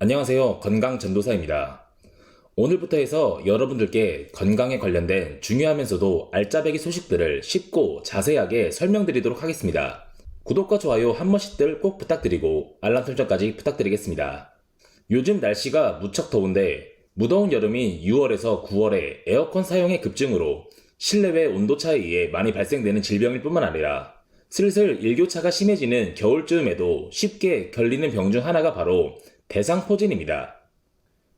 안녕하세요. 건강전도사입니다. 오늘부터 해서 여러분들께 건강에 관련된 중요하면서도 알짜배기 소식들을 쉽고 자세하게 설명드리도록 하겠습니다. 구독과 좋아요 한 번씩들 꼭 부탁드리고 알람 설정까지 부탁드리겠습니다. 요즘 날씨가 무척 더운데 무더운 여름인 6월에서 9월에 에어컨 사용의 급증으로 실내외 온도차에 의해 많이 발생되는 질병일 뿐만 아니라 슬슬 일교차가 심해지는 겨울쯤에도 쉽게 걸리는 병 중 하나가 바로 대상포진입니다.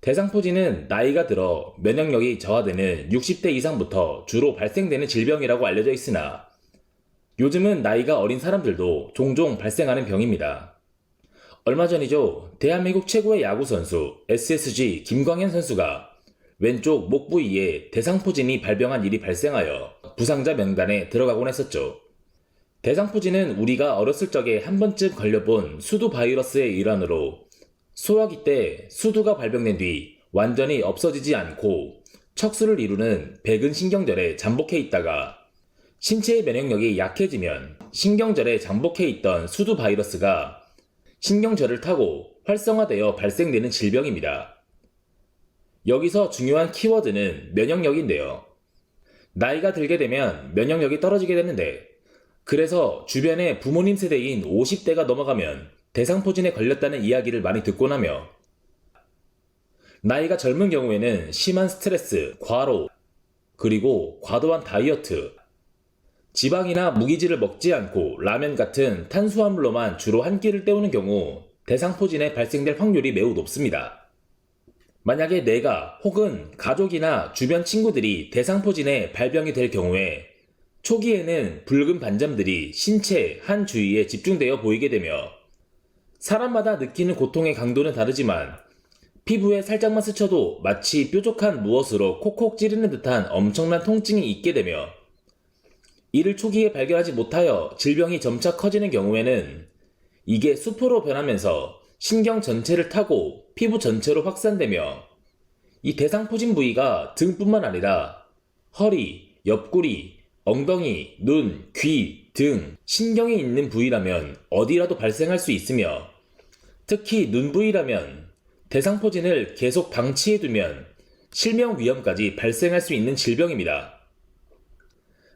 대상포진은 나이가 들어 면역력이 저하되는 60대 이상부터 주로 발생되는 질병이라고 알려져 있으나 요즘은 나이가 어린 사람들도 종종 발생하는 병입니다. 얼마 전이죠. 대한민국 최고의 야구선수 SSG 김광현 선수가 왼쪽 목 부위에 대상포진이 발병한 일이 발생하여 부상자 명단에 들어가곤 했었죠. 대상포진은 우리가 어렸을 적에 한 번쯤 걸려본 수두 바이러스의 일환으로 소화기 때 수두가 발병된 뒤 완전히 없어지지 않고 척수를 이루는 백은신경절에 잠복해 있다가 신체의 면역력이 약해지면 신경절에 잠복해 있던 수두 바이러스가 신경절을 타고 활성화되어 발생되는 질병입니다. 여기서 중요한 키워드는 면역력인데요. 나이가 들게 되면 면역력이 떨어지게 되는데 그래서 주변에 부모님 세대인 50대가 넘어가면 대상포진에 걸렸다는 이야기를 많이 듣곤 하며 나이가 젊은 경우에는 심한 스트레스, 과로, 그리고 과도한 다이어트, 지방이나 무기질을 먹지 않고 라면 같은 탄수화물로만 주로 한 끼를 때우는 경우 대상포진에 발생될 확률이 매우 높습니다. 만약에 내가 혹은 가족이나 주변 친구들이 대상포진에 발병이 될 경우에 초기에는 붉은 반점들이 신체 한 주위에 집중되어 보이게 되며 사람마다 느끼는 고통의 강도는 다르지만 피부에 살짝만 스쳐도 마치 뾰족한 무엇으로 콕콕 찌르는 듯한 엄청난 통증이 있게 되며 이를 초기에 발견하지 못하여 질병이 점차 커지는 경우에는 이게 수포로 변하면서 신경 전체를 타고 피부 전체로 확산되며 이 대상포진 부위가 등뿐만 아니라 허리, 옆구리, 엉덩이, 눈, 귀 등 신경이 있는 부위라면 어디라도 발생할 수 있으며 특히 눈 부위라면 대상포진을 계속 방치해두면 실명 위험까지 발생할 수 있는 질병입니다.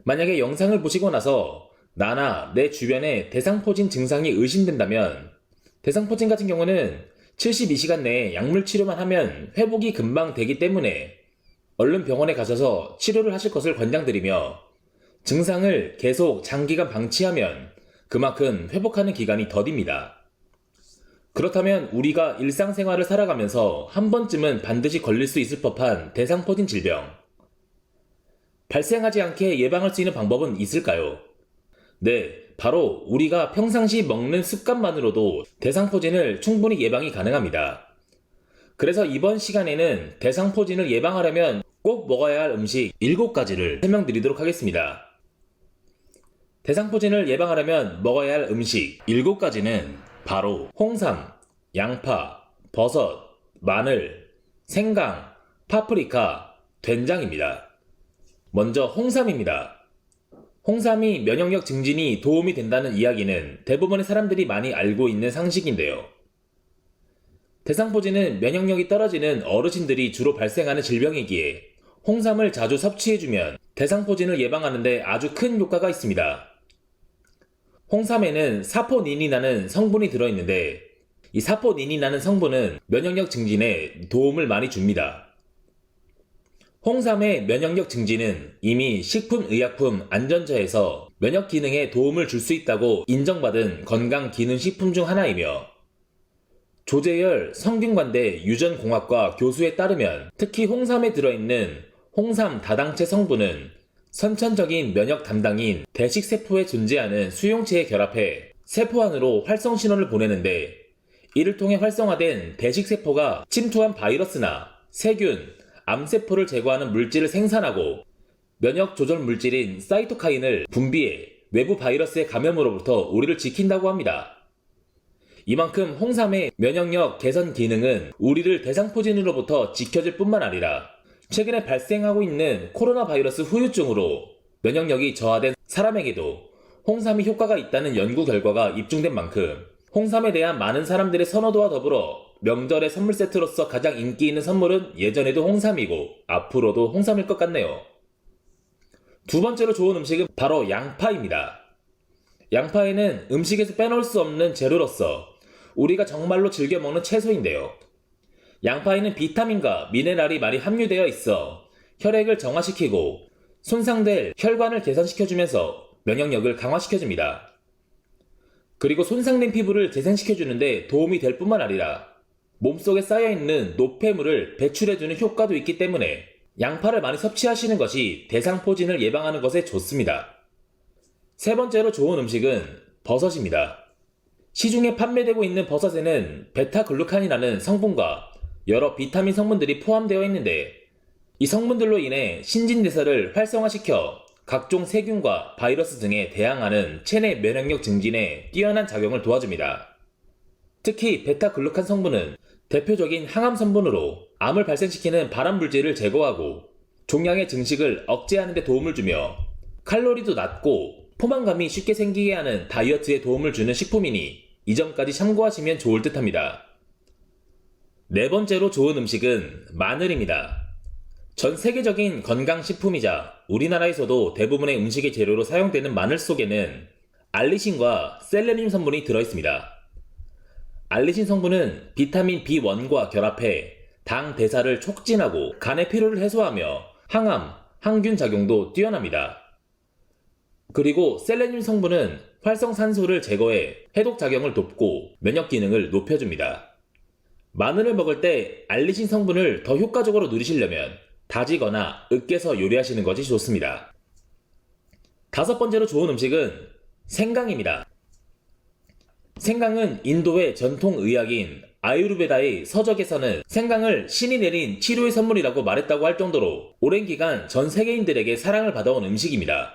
만약에 영상을 보시고 나서 나나 내 주변에 대상포진 증상이 의심된다면 대상포진 같은 경우는 72시간 내에 약물 치료만 하면 회복이 금방 되기 때문에 얼른 병원에 가셔서 치료를 하실 것을 권장드리며 증상을 계속 장기간 방치하면 그만큼 회복하는 기간이 더딥니다. 그렇다면 우리가 일상생활을 살아가면서 한 번쯤은 반드시 걸릴 수 있을 법한 대상포진 질병. 발생하지 않게 예방할 수 있는 방법은 있을까요? 네, 바로 우리가 평상시 먹는 습관만으로도 대상포진을 충분히 예방이 가능합니다. 그래서 이번 시간에는 대상포진을 예방하려면 꼭 먹어야 할 음식 7가지를 설명드리도록 하겠습니다. 대상포진을 예방하려면 먹어야 할 음식 7가지는 바로 홍삼, 양파, 버섯, 마늘, 생강, 파프리카, 된장입니다. 먼저 홍삼입니다. 홍삼이 면역력 증진이 도움이 된다는 이야기는 대부분의 사람들이 많이 알고 있는 상식인데요. 대상포진은 면역력이 떨어지는 어르신들이 주로 발생하는 질병이기에 홍삼을 자주 섭취해주면 대상포진을 예방하는 데 아주 큰 효과가 있습니다. 홍삼에는 사포닌이라는 성분이 들어있는데 이 사포닌이라는 성분은 면역력 증진에 도움을 많이 줍니다. 홍삼의 면역력 증진은 이미 식품의약품 안전처에서 면역 기능에 도움을 줄 수 있다고 인정받은 건강기능식품 중 하나이며 조재열 성균관대 유전공학과 교수에 따르면 특히 홍삼에 들어있는 홍삼 다당체 성분은 선천적인 면역 담당인 대식세포에 존재하는 수용체에 결합해 세포 안으로 활성 신호를 보내는데 이를 통해 활성화된 대식세포가 침투한 바이러스나 세균, 암세포를 제거하는 물질을 생산하고 면역 조절 물질인 사이토카인을 분비해 외부 바이러스의 감염으로부터 우리를 지킨다고 합니다. 이만큼 홍삼의 면역력 개선 기능은 우리를 대상포진으로부터 지켜줄 뿐만 아니라 최근에 발생하고 있는 코로나 바이러스 후유증으로 면역력이 저하된 사람에게도 홍삼이 효과가 있다는 연구 결과가 입증된 만큼 홍삼에 대한 많은 사람들의 선호도와 더불어 명절의 선물 세트로서 가장 인기 있는 선물은 예전에도 홍삼이고 앞으로도 홍삼일 것 같네요. 두 번째로 좋은 음식은 바로 양파입니다. 양파에는 음식에서 빼놓을 수 없는 재료로서 우리가 정말로 즐겨 먹는 채소인데요. 양파에는 비타민과 미네랄이 많이 함유되어 있어 혈액을 정화시키고 손상될 혈관을 개선시켜주면서 면역력을 강화시켜줍니다. 그리고 손상된 피부를 재생시켜주는데 도움이 될 뿐만 아니라 몸속에 쌓여있는 노폐물을 배출해주는 효과도 있기 때문에 양파를 많이 섭취하시는 것이 대상포진을 예방하는 것에 좋습니다. 세 번째로 좋은 음식은 버섯입니다. 시중에 판매되고 있는 버섯에는 베타글루칸이라는 성분과 여러 비타민 성분들이 포함되어 있는데 이 성분들로 인해 신진대사를 활성화시켜 각종 세균과 바이러스 등에 대항하는 체내 면역력 증진에 뛰어난 작용을 도와줍니다. 특히 베타글루칸 성분은 대표적인 항암 성분으로 암을 발생시키는 발암물질을 제거하고 종양의 증식을 억제하는 데 도움을 주며 칼로리도 낮고 포만감이 쉽게 생기게 하는 다이어트에 도움을 주는 식품이니 이 점까지 참고하시면 좋을 듯 합니다. 네 번째로 좋은 음식은 마늘입니다. 전 세계적인 건강식품이자 우리나라에서도 대부분의 음식의 재료로 사용되는 마늘 속에는 알리신과 셀레늄 성분이 들어있습니다. 알리신 성분은 비타민 B1과 결합해 당 대사를 촉진하고 간의 피로를 해소하며 항암, 항균 작용도 뛰어납니다. 그리고 셀레늄 성분은 활성산소를 제거해 해독 작용을 돕고 면역 기능을 높여줍니다. 마늘을 먹을 때 알리신 성분을 더 효과적으로 누리시려면 다지거나 으깨서 요리하시는 것이 좋습니다. 다섯 번째로 좋은 음식은 생강입니다. 생강은 인도의 전통 의학인 아유르베다의 서적에서는 생강을 신이 내린 치료의 선물이라고 말했다고 할 정도로 오랜 기간 전 세계인들에게 사랑을 받아온 음식입니다.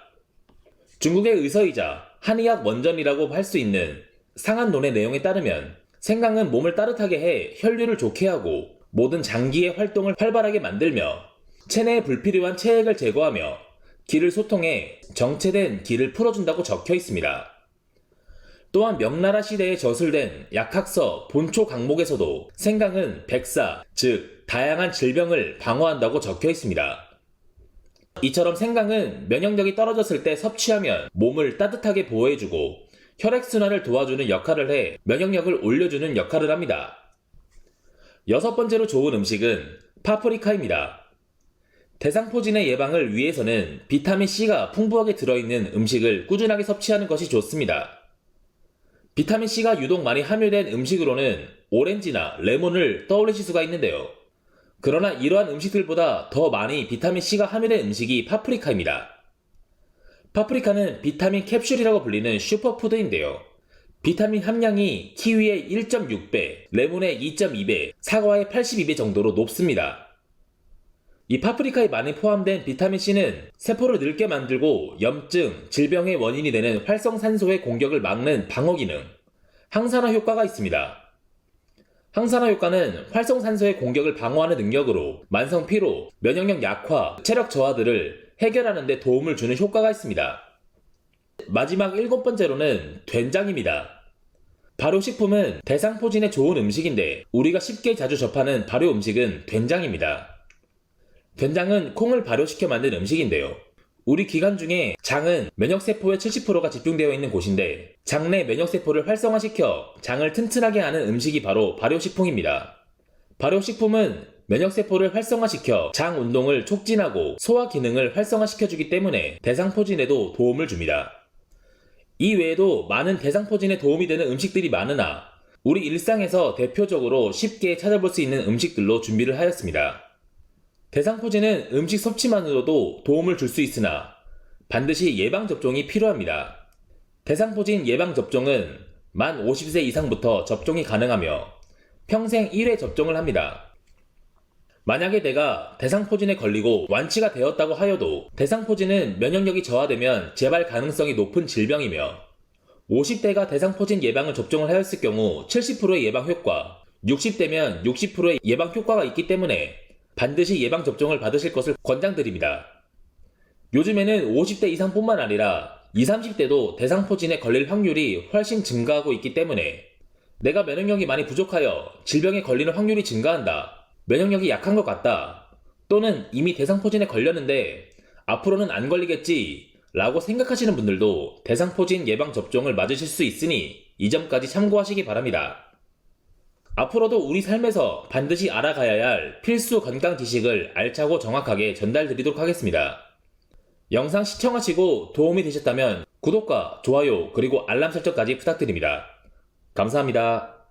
중국의 의서이자 한의학 원전이라고 할 수 있는 상한론의 내용에 따르면 생강은 몸을 따뜻하게 해 혈류를 좋게 하고 모든 장기의 활동을 활발하게 만들며 체내에 불필요한 체액을 제거하며 기를 소통해 정체된 기를 풀어준다고 적혀 있습니다. 또한 명나라 시대에 저술된 약학서 본초 강목에서도 생강은 백사, 즉 다양한 질병을 방어한다고 적혀 있습니다. 이처럼 생강은 면역력이 떨어졌을 때 섭취하면 몸을 따뜻하게 보호해주고 혈액순환을 도와주는 역할을 해 면역력을 올려주는 역할을 합니다. 여섯 번째로 좋은 음식은 파프리카입니다. 대상포진의 예방을 위해서는 비타민C가 풍부하게 들어있는 음식을 꾸준하게 섭취하는 것이 좋습니다. 비타민C가 유독 많이 함유된 음식으로는 오렌지나 레몬을 떠올리실 수가 있는데요. 그러나 이러한 음식들보다 더 많이 비타민C가 함유된 음식이 파프리카입니다. 파프리카는 비타민 캡슐이라고 불리는 슈퍼푸드인데요. 비타민 함량이 키위의 1.6배, 레몬의 2.2배, 사과의 82배 정도로 높습니다. 이 파프리카에 많이 포함된 비타민C는 세포를 늙게 만들고 염증, 질병의 원인이 되는 활성산소의 공격을 막는 방어 기능, 항산화 효과가 있습니다. 항산화 효과는 활성산소의 공격을 방어하는 능력으로 만성 피로, 면역력 약화, 체력 저하들을 해결하는 데 도움을 주는 효과가 있습니다. 마지막 일곱 번째로는 된장입니다. 발효식품은 대상포진에 좋은 음식인데 우리가 쉽게 자주 접하는 발효 음식은 된장입니다. 된장은 콩을 발효시켜 만든 음식인데요. 우리 기관 중에 장은 면역세포의 70%가 집중되어 있는 곳인데 장내 면역세포를 활성화시켜 장을 튼튼하게 하는 음식이 바로 발효식품입니다. 발효식품은 면역세포를 활성화시켜 장 운동을 촉진하고 소화 기능을 활성화시켜주기 때문에 대상포진에도 도움을 줍니다. 이 외에도 많은 대상포진에 도움이 되는 음식들이 많으나 우리 일상에서 대표적으로 쉽게 찾아볼 수 있는 음식들로 준비를 하였습니다. 대상포진은 음식 섭취만으로도 도움을 줄 수 있으나 반드시 예방접종이 필요합니다. 대상포진 예방접종은 만 50세 이상부터 접종이 가능하며 평생 1회 접종을 합니다. 만약에 내가 대상포진에 걸리고 완치가 되었다고 하여도 대상포진은 면역력이 저하되면 재발 가능성이 높은 질병이며 50대가 대상포진 예방을 접종을 하였을 경우 70%의 예방 효과, 60대면 60%의 예방 효과가 있기 때문에 반드시 예방접종을 받으실 것을 권장드립니다. 요즘에는 50대 이상뿐만 아니라 20, 30대도 대상포진에 걸릴 확률이 훨씬 증가하고 있기 때문에 내가 면역력이 많이 부족하여 질병에 걸리는 확률이 증가한다. 면역력이 약한 것 같다. 또는 이미 대상포진에 걸렸는데 앞으로는 안 걸리겠지 라고 생각하시는 분들도 대상포진 예방접종을 맞으실 수 있으니 이 점까지 참고하시기 바랍니다. 앞으로도 우리 삶에서 반드시 알아가야 할 필수 건강 지식을 알차고 정확하게 전달드리도록 하겠습니다. 영상 시청하시고 도움이 되셨다면 구독과 좋아요 그리고 알람 설정까지 부탁드립니다. 감사합니다.